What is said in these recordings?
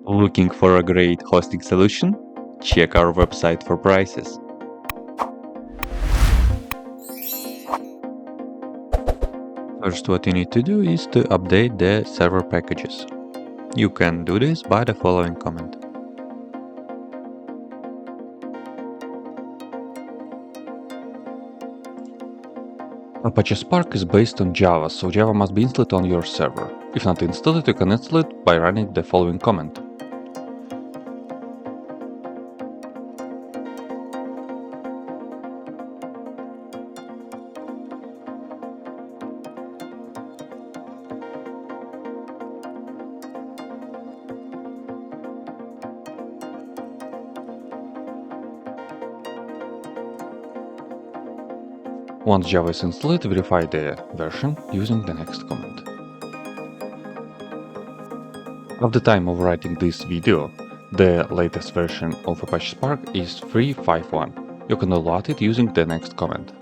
Looking for a great hosting solution? Check our website for prices. First, what you need to do is to update the server packages. You can do this by the following command. Apache Spark is based on Java, so Java must be installed on your server. If not installed, you can install it by running the following command. Once Java is installed, verify the version using the next command. At the time of writing this video, the latest version of Apache Spark is 3.5.1. You can download it using the next command.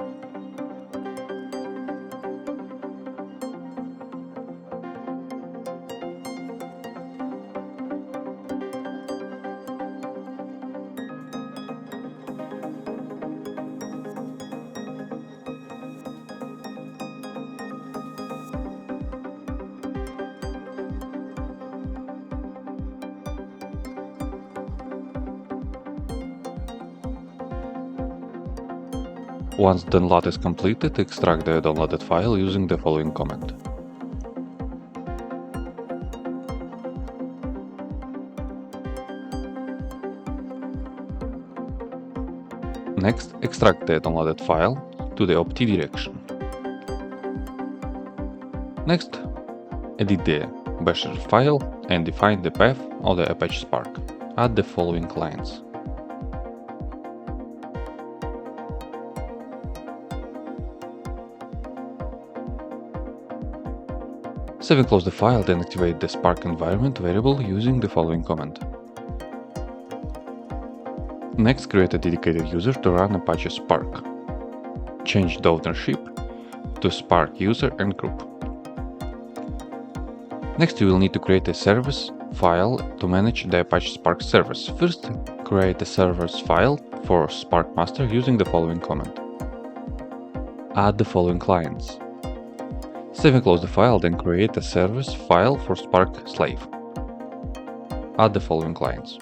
Once the download is completed, extract the downloaded file using the following command. Next, extract the downloaded file to the opt direction. Next, edit the bashrc file and define the path of the Apache Spark. Add the following lines. Save and close the file, then activate the Spark environment variable using the following command. Next, create a dedicated user to run Apache Spark. Change the ownership to Spark user and group. Next, you will need to create a service file to manage the Apache Spark service. First, create a service file for Spark master using the following command. Add the following clients. Save and close the file, then create a service file for Spark slave. Add the following clients.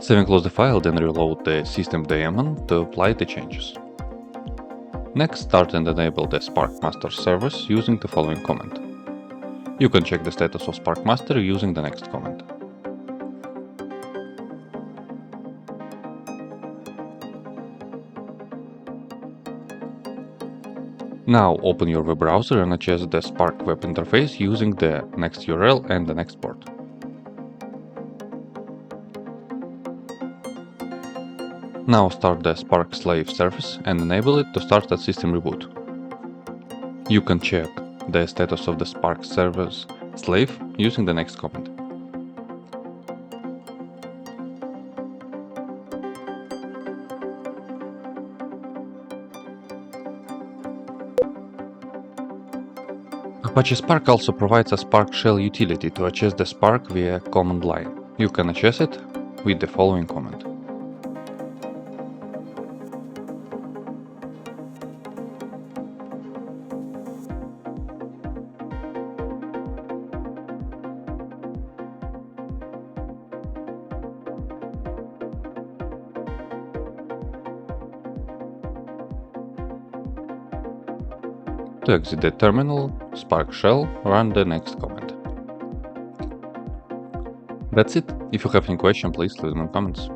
Save and close the file, then reload the system daemon to apply the changes. Next, start and enable the Spark master service using the following command. You can check the status of Spark master using the next command. Now open your web browser and adjust the Spark web interface using the next URL and the next port. Now start the Spark slave service and enable it to start at system reboot. You can check the status of the Spark service slave using the next command. Apache Spark also provides a Spark shell utility to access the Spark via command line. You can access it with the following command. To exit the terminal, Spark shell, run the next command. That's it. If you have any question, please leave them in comments.